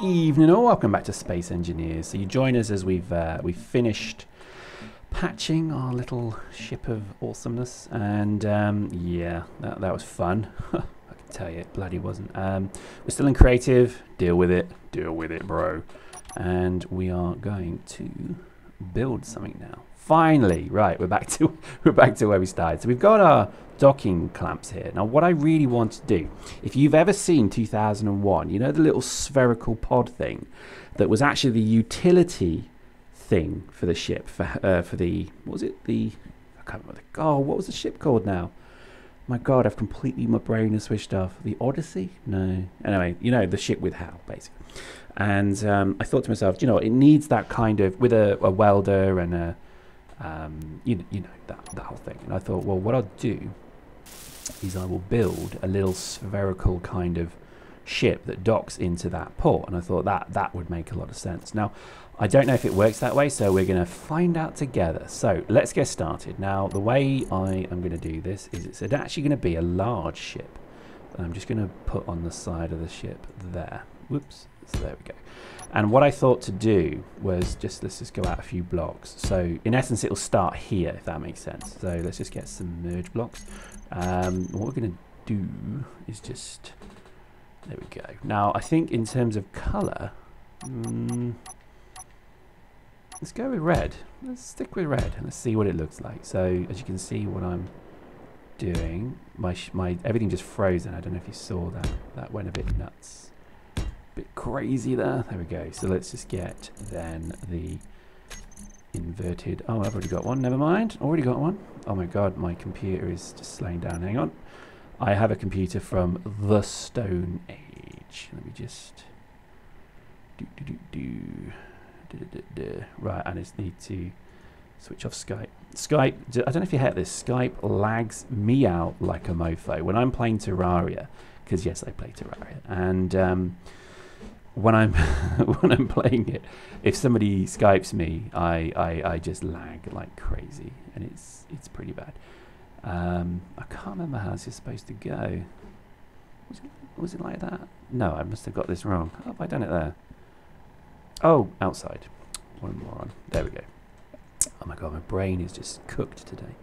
Evening all, welcome back to Space Engineers. So you join us as we've finished patching our little ship of awesomeness, and yeah, that was fun. I can tell you, it bloody wasn't. We're still in creative. Deal with it, bro. And we are going to build something now. Finally, right? We're back to where we started. So we've got our docking clamps here. Now, what I really want to do, if you've ever seen 2001, you know the little spherical pod thing that was actually the utility thing for the ship for the, what was it? I can't remember. What was the ship called now? My God, my brain has switched off. The Odyssey? No. Anyway, you know, the ship with Hal, basically. And I thought to myself, you know, it needs that kind of, with a welder and a, you know that whole thing. And I thought, well, what I'll do is I will build a little spherical kind of ship that docks into that port. And I thought that would make a lot of sense. Now, I don't know if it works that way, so we're going to find out together. So let's get started. Now, the way I am going to do this is it's actually going to be a large ship. And I'm just going to put on the side of the ship there. Whoops. So there we go. And what I thought to do was let's just go out a few blocks. So in essence, it'll start here, if that makes sense. So let's just get some merge blocks. What we're going to do is just, there we go. Now, I think in terms of color, let's go with red. Let's stick with red and let's see what it looks like. So as you can see what I'm doing, my everything just frozen. I don't know if you saw that. That went a bit nuts. Bit crazy there. There we go. So let's just get then the inverted. Oh, I've already got one. Never mind. Already got one. Oh my God, my computer is just slowing down. Hang on. I have a computer from the Stone Age. Let me just right. I just need to switch off Skype. Skype. I don't know if you heard this. Skype lags me out like a mofo when I'm playing Terraria. Because yes, I play Terraria, and when I'm when I'm playing it, if somebody Skypes me, I just lag like crazy, and it's pretty bad. I can't remember how this is supposed to go. Was it like that? No, I must have got this wrong. How have I done it there? Oh, outside. One more on. There we go. Oh my God, my brain is just cooked today.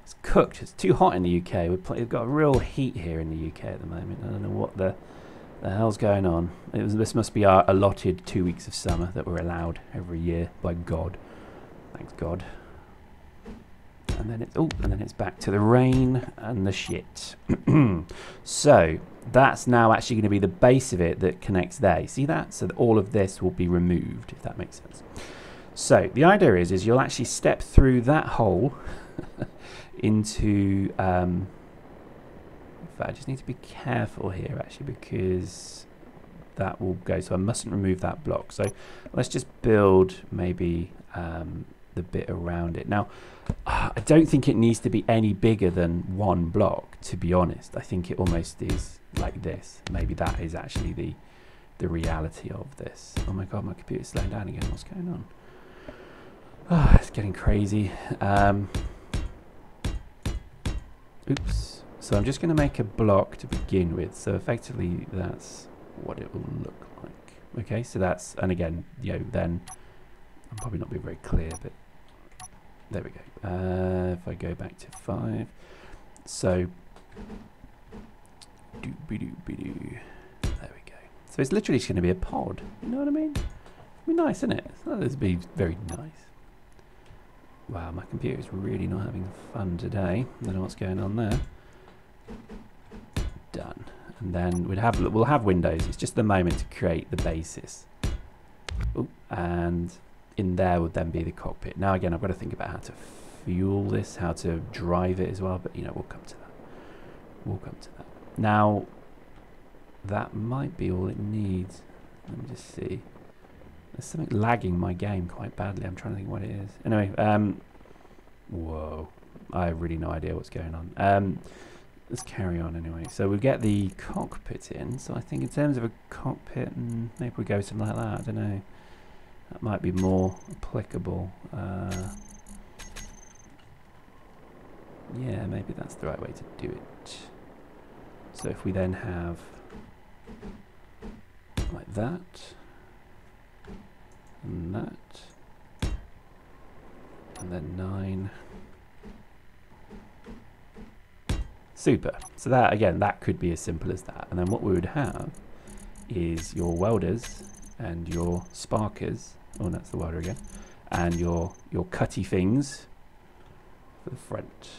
It's cooked. It's too hot in the UK. We've got real heat here in the UK at the moment. I don't know what the hell's going on. This must be our allotted 2 weeks of summer that we're allowed every year by God. Thanks God. And then it's back to the rain and the shit. So that's now actually going to be the base of it that connects there. You see that? So that all of this will be removed, if that makes sense. So the idea is you'll actually step through that hole into in fact, I just need to be careful here actually, because that will go, so I mustn't remove that block. So let's just build maybe the bit around it. Now I don't think it needs to be any bigger than one block, to be honest. I think it almost is like this. Maybe that is actually the reality of this. Oh my God, my computer's slowing down again. What's going on? Oh, it's getting crazy. Oops. So I'm just going to make a block to begin with. So effectively, that's what it will look like. Okay, so that's, and again, you know, then I'm probably not being very clear, but there we go. If I go back to 5, so there we go. So it's literally just going to be a pod. You know what I mean? It'd be nice, isn't it? That would be very nice. Wow, my computer is really not having fun today. I don't know what's going on there. Done. And then we'll have windows. It's just the moment to create the basis. Ooh, and in there would then be the cockpit. Now again, I've got to think about how to fuel this, how to drive it as well, but you know, we'll come to that. We'll come to that. Now that might be all it needs. Let me just see. There's something lagging my game quite badly. I'm trying to think what it is. Anyway, whoa. I have really no idea what's going on. Let's carry on anyway. So we'll get the cockpit in. So I think in terms of a cockpit, maybe we go something like that. I don't know. That might be more applicable. Yeah, maybe that's the right way to do it. So if we then have like that, and that, and then 9. Super. So that, again, that could be as simple as that. And then what we would have is your welders and your sparkers. Oh, that's the welder again. And your cutty things for the front.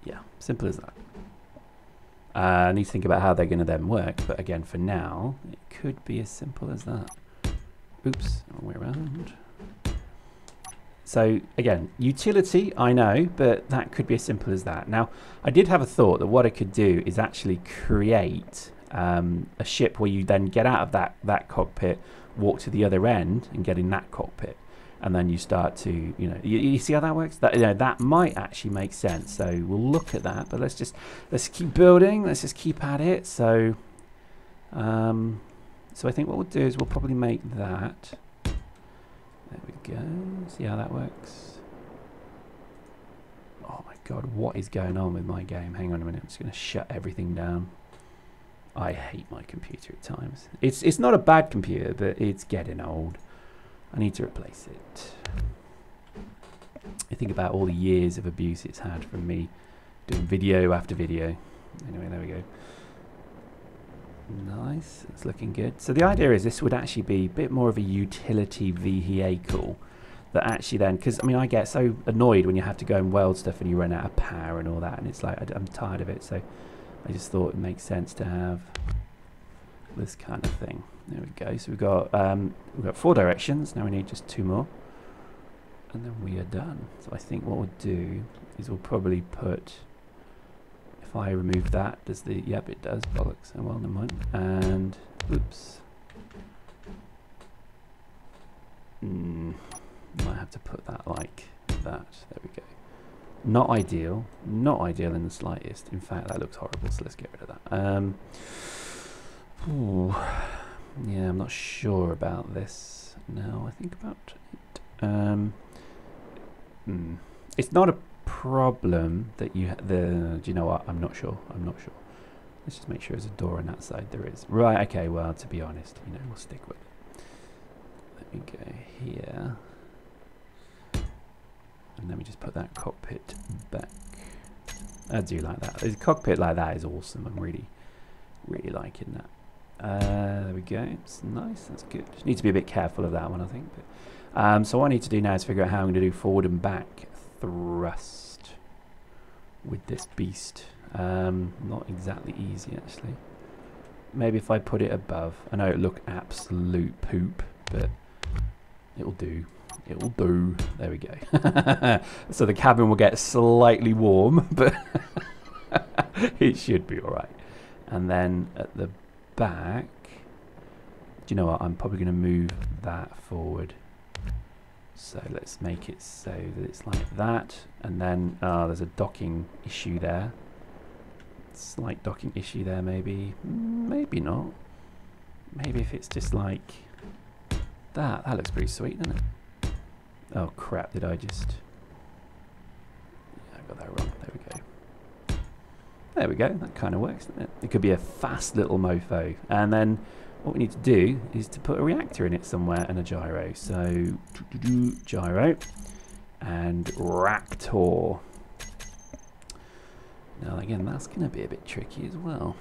Yeah, simple as that. I need to think about how they're going to then work. But again, for now, it could be as simple as that. Oops, wrong way around. So again, utility, I know, but that could be as simple as that. Now, I did have a thought that what I could do is actually create a ship where you then get out of that cockpit, walk to the other end and get in that cockpit. And then you start to, you see how that works? That, that might actually make sense. So we'll look at that, but let's keep building. Let's just keep at it. So, so I think what we'll do is we'll probably make that. There we go. See how that works? Oh my God, what is going on with my game? Hang on a minute. I'm just going to shut everything down. I hate my computer at times. It's not a bad computer, but it's getting old. I need to replace it. I think about all the years of abuse it's had from me doing video after video. Anyway, there we go. Nice, it's looking good. So the idea is this would actually be a bit more of a utility vehicle that actually then, because I mean I get so annoyed when you have to go and weld stuff and you run out of power and all that, and it's like I'm tired of it, so I just thought it makes sense to have this kind of thing. There we go. So we've got 4 directions. Now we need just 2 more, and then we are done. So I think what we'll do is we'll probably put. If I remove that, does the yep it does bollocks. Oh well, never mind. And oops. Might have to put that like that. There we go. Not ideal. Not ideal in the slightest. In fact, that looks horrible. So let's get rid of that. Ooh. Yeah, I'm not sure about this. Now I think about it. It's not a problem that you do you know what? I'm not sure. Let's just make sure there's a door on that side. There is. Right, okay, well, to be honest, we'll stick with it. Let me go here. And let me just put that cockpit back. I do like that. A cockpit like that is awesome. I'm really liking that. There we go. It's nice. That's good. Just need to be a bit careful of that one, I think. But, so what I need to do now is figure out how I'm going to do forward and back thrust with this beast. Not exactly easy, actually. Maybe if I put it above. I know it look absolute poop, but it'll do. It'll do. There we go. So the cabin will get slightly warm, but it should be all right. And then at the back, do you know what? I'm probably going to move that forward. So let's make it so that it's like that. And then there's a docking issue there. Slight docking issue there, maybe. Maybe not. Maybe if it's just like that. That looks pretty sweet, doesn't it? Oh crap, did I just... Yeah, I got that wrong. There we go. There we go. That kind of works, doesn't it? It could be a fast little mofo. And then what we need to do is to put a reactor in it somewhere and a gyro. So, gyro and reactor. Now again, that's going to be a bit tricky as well.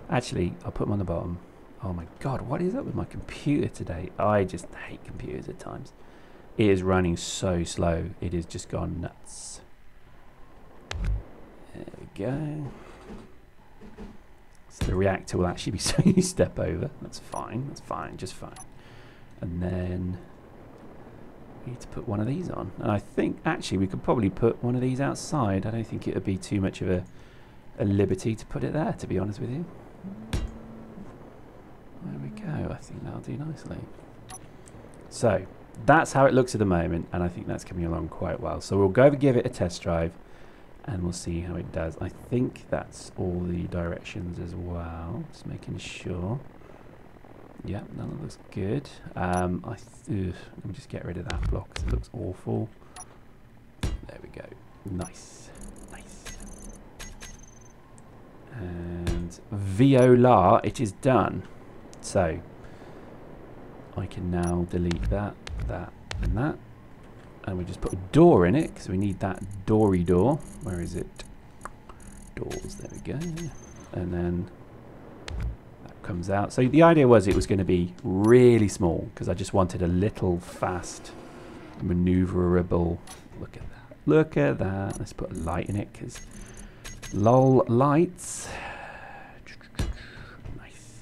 Actually, I'll put them on the bottom. Oh my god, what is up with my computer today? I just hate computers at times. It is running so slow. It has just gone nuts. There we go. So the reactor will actually be so you step over. That's fine. That's fine. Just fine. And then we need to put one of these on. And I think actually we could probably put one of these outside. I don't think it would be too much of a liberty to put it there, to be honest with you. There we go. I think that'll do nicely. So that's how it looks at the moment, and I think that's coming along quite well. So we'll go give it a test drive, and we'll see how it does. I think that's all the directions as well. Just making sure. Yep, that looks good. Let me just get rid of that block because it looks awful. There we go. Nice. Nice. And Viola, it is done. So I can now delete that, that, and that. And we just put a door in it because we need that doory door. Where is it? Doors, there we go. And then that comes out. So the idea was it was going to be really small because I just wanted a little fast, maneuverable. Look at that. Look at that. Let's put a light in it because lol lights. Nice.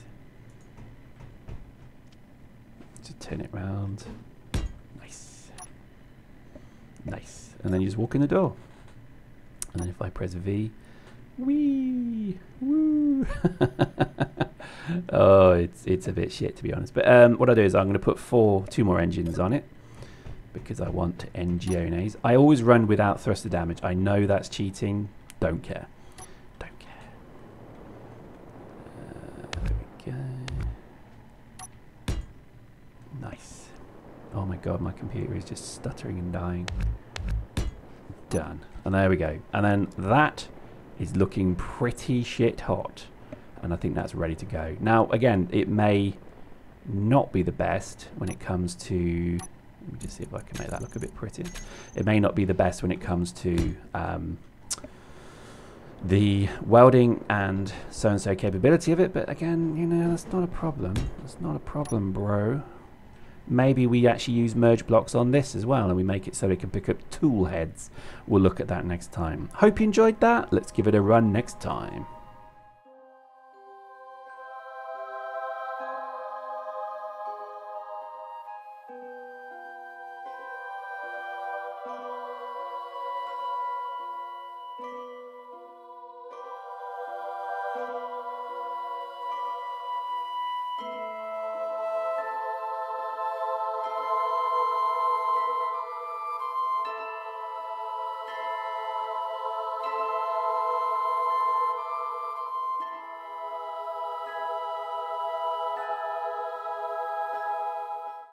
Just turn it round. Nice. Nice. And then you just walk in the door. And then if I press V, wee, woo. Oh, it's a bit shit to be honest. But what I do is I'm going to put two more engines on it because I want engiones. I always run without thruster damage. I know that's cheating. Don't care. Don't care. There we go. Nice. Oh my god, my computer is just stuttering and dying. Done. And there we go. And then that is looking pretty shit hot. And I think that's ready to go. Now, again, it may not be the best when it comes to... Let me just see if I can make that look a bit prettier. It may not be the best when it comes to the welding and so-and-so capability of it. But again, you know, that's not a problem. That's not a problem, bro. Maybe we actually use merge blocks on this as well and we make it so it can pick up tool heads. We'll look at that next time. Hope you enjoyed that. Let's give it a run next time.